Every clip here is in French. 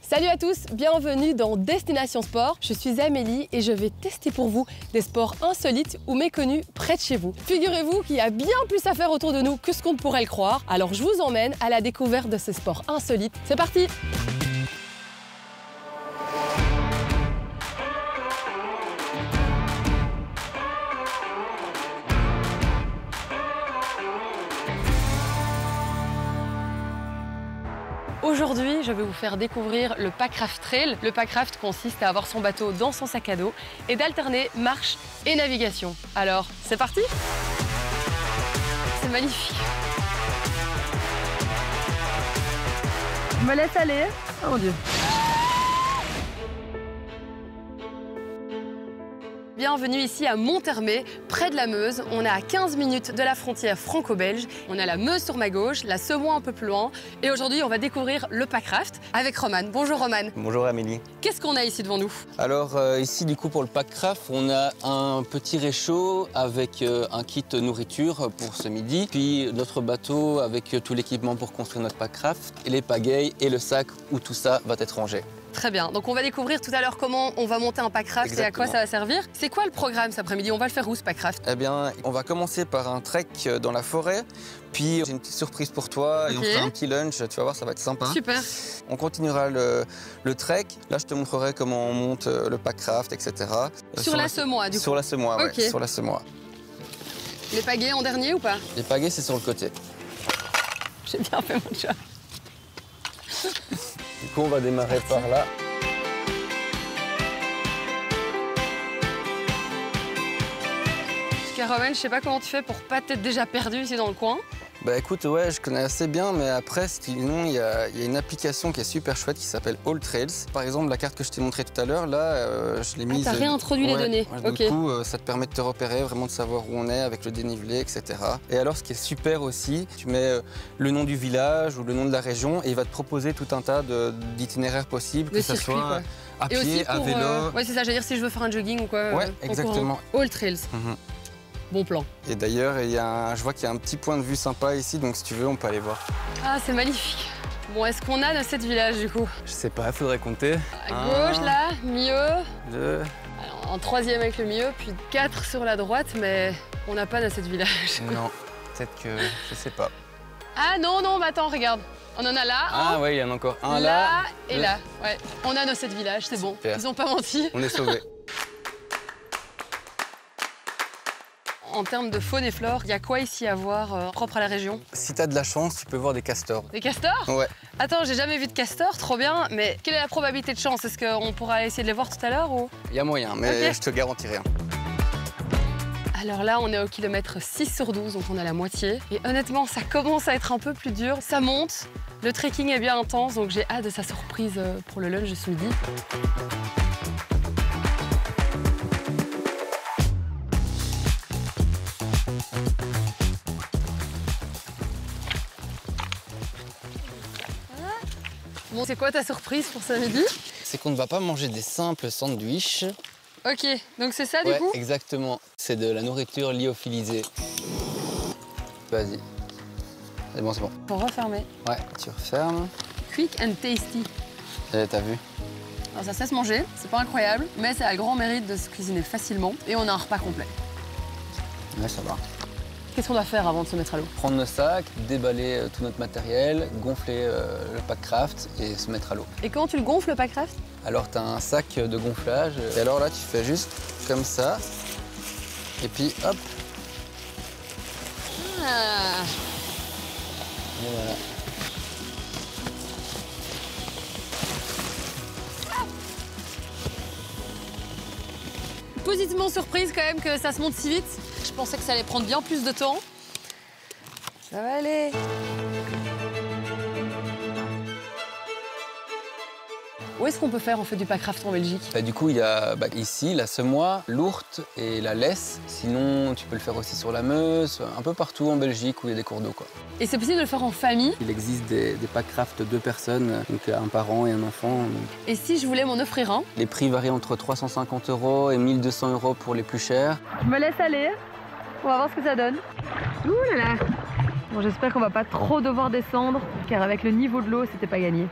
Salut à tous, bienvenue dans Destination Sport. Je suis Amélie et je vais tester pour vous des sports insolites ou méconnus près de chez vous. Figurez-vous qu'il y a bien plus à faire autour de nous que ce qu'on pourrait le croire. Alors je vous emmène à la découverte de ces sports insolites. C'est parti! Aujourd'hui, je vais vous faire découvrir le Packraft Trail. Le Packraft consiste à avoir son bateau dans son sac à dos et d'alterner marche et navigation. Alors, c'est parti! C'est magnifique! Je me laisse aller. Oh mon Dieu! Bienvenue ici à Monthermé, près de la Meuse. On est à 15 minutes de la frontière franco-belge. On a la Meuse sur ma gauche, la Semois un peu plus loin. Et aujourd'hui, on va découvrir le Packraft avec Roman. Bonjour Roman. Bonjour Amélie. Qu'est-ce qu'on a ici devant nous? Alors ici, du coup, pour le Packraft, on a un petit réchaud avec un kit nourriture pour ce midi. Puis notre bateau avec tout l'équipement pour construire notre Packraft, et les pagayes et le sac où tout ça va être rangé. Très bien, donc on va découvrir tout à l'heure comment on va monter un Packraft et à quoi ça va servir. C'est quoi le programme cet après-midi? On va le faire où ce Packraft? Eh bien, on va commencer par un trek dans la forêt, puis j'ai une petite surprise pour toi et on fera un petit lunch, tu vas voir, ça va être sympa. Super. On continuera le trek, là je te montrerai comment on monte le Packraft, etc. Sur la Semois du coup? Sur la Semois, okay. Ouais, sur la Semois. Les pagaies en dernier ou pas? Les pagaies, c'est sur le côté. J'ai bien fait mon job. Du coup, on va démarrer par là. Roman, je sais pas comment tu fais pour pas t'être déjà perdu ici dans le coin. Bah écoute, ouais, je connais assez bien, mais après, sinon, il y a une application qui est super chouette qui s'appelle AllTrails. Par exemple, la carte que je t'ai montrée tout à l'heure, là, je l'ai mise... Ah, t'as réintroduit les données. Ouais, du coup, ça te permet de te repérer, vraiment de savoir où on est avec le dénivelé, etc. Et alors, ce qui est super aussi, tu mets le nom du village ou le nom de la région et il va te proposer tout un tas d'itinéraires possibles, que ce soit à pied, à vélo. Ouais, c'est ça, j'allais dire si je veux faire un jogging ou quoi. Ouais, exactement. AllTrails. Bon plan. Et d'ailleurs, je vois qu'il y a un petit point de vue sympa ici, donc si tu veux, on peut aller voir. Ah, c'est magnifique. Bon, est-ce qu'on a de cette village du coup? Je sais pas, il faudrait compter. À gauche, là, milieu. 2. Alors, en troisième avec le milieu, puis 4 sur la droite, mais on n'a pas de cette village. Non, peut-être que... je sais pas. Ah non, mais attends, regarde. On en a là. Ah ouais, il y en a encore un là. Et là, ouais. On a nos 7 villages, c'est bon. Ils ont pas menti. On est sauvés. En termes de faune et flore, il y a quoi ici à voir propre à la région? Si tu as de la chance, tu peux voir des castors. Des castors? Ouais. Attends, j'ai jamais vu de castors, trop bien. Mais quelle est la probabilité de chance? Est-ce qu'on pourra essayer de les voir tout à l'heure ou... Il y a moyen, mais je te garantis rien. Alors là, on est au kilomètre 6 sur 12, donc on a la moitié. Et honnêtement, ça commence à être un peu plus dur. Ça monte, le trekking est bien intense, donc j'ai hâte de sa surprise pour le lunch de ce midi. Bon, c'est quoi ta surprise pour ce midi? C'est qu'on ne va pas manger des simples sandwichs. Ok, donc c'est ça du coup? Exactement. C'est de la nourriture lyophilisée. Vas-y. C'est bon, c'est bon. Pour refermer. Ouais, tu refermes. Quick and tasty. T'as vu? Alors ça sait se manger, c'est pas incroyable, mais ça a le grand mérite de se cuisiner facilement et on a un repas complet. Ouais, ça va. Qu'est-ce qu'on doit faire avant de se mettre à l'eau? Prendre nos sacs, déballer tout notre matériel, gonfler le Packraft et se mettre à l'eau. Et comment tu le gonfles, le Packraft? Alors, tu as un sac de gonflage. Et alors là, tu fais juste comme ça. Et puis, hop. Ah. Et voilà. Positivement surprise quand même que ça se monte si vite. Je pensais que ça allait prendre bien plus de temps. Ça va aller. Où est-ce qu'on peut faire en fait du Packraft en Belgique? Du coup, il y a ici la Semois, l'Ourthe et la Lesse. Sinon, tu peux le faire aussi sur la Meuse, un peu partout en Belgique où il y a des cours d'eau. Et c'est possible de le faire en famille? Il existe des Packraft 2 personnes, donc un parent et un enfant. Et si je voulais m'en offrir un? Les prix varient entre 350 € et 1 200 € pour les plus chers. Je me laisse aller. On va voir ce que ça donne. Ouh là là! Bon, j'espère qu'on va pas trop devoir descendre, car avec le niveau de l'eau, c'était pas gagné.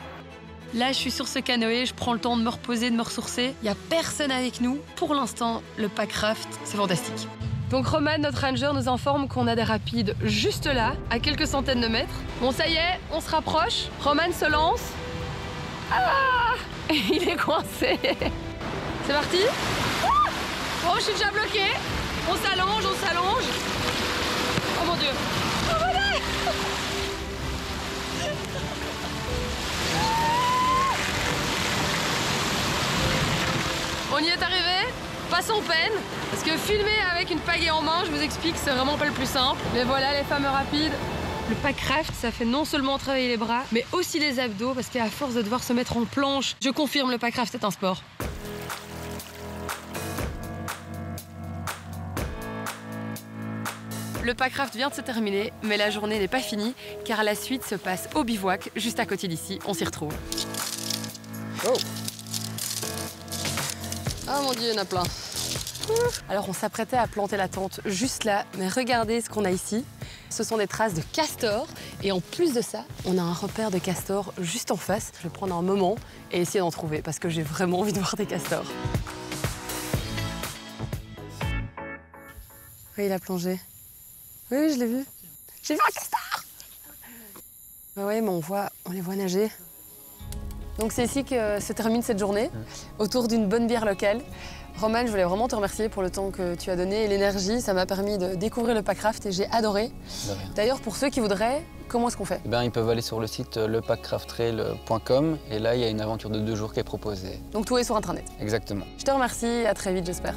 Là, je suis sur ce canoë, je prends le temps de me reposer, de me ressourcer. Il n'y a personne avec nous. Pour l'instant, le pack raft, c'est fantastique. Donc Roman, notre ranger, nous informe qu'on a des rapides juste là, à quelques centaines de mètres. Bon, ça y est, on se rapproche. Roman se lance. Ah! Il est coincé. C'est parti. Ah! Oh, je suis déjà bloquée. On s'allonge, on s'allonge. Oh mon Dieu. Oh mon Dieu. On y est arrivé, pas sans peine, parce que filmer avec une pagaie en main, je vous explique, c'est vraiment pas le plus simple. Mais voilà les fameux rapides. Le pack raft, ça fait non seulement travailler les bras, mais aussi les abdos, parce qu'à force de devoir se mettre en planche, je confirme, le pack raft est un sport. Le pack raft vient de se terminer, mais la journée n'est pas finie, car la suite se passe au bivouac, juste à côté d'ici. On s'y retrouve. Oh! Ah mon Dieu, il y en a plein. Alors on s'apprêtait à planter la tente juste là, mais regardez ce qu'on a ici. Ce sont des traces de castors et en plus de ça, on a un repère de castors juste en face. Je vais prendre un moment et essayer d'en trouver parce que j'ai vraiment envie de voir des castors. Oui, il a plongé. Oui, je l'ai vu. J'ai vu un castor! Oui, mais on les voit nager. Donc c'est ici que se termine cette journée, autour d'une bonne bière locale. Roman, je voulais vraiment te remercier pour le temps que tu as donné et l'énergie. Ça m'a permis de découvrir le pack raft et j'ai adoré. D'ailleurs, pour ceux qui voudraient, comment est-ce qu'on fait? Ils peuvent aller sur le site lepackraftrail.com et là, il y a une aventure de 2 jours qui est proposée. Donc tout est sur Internet. Exactement. Je te remercie, à très vite, j'espère.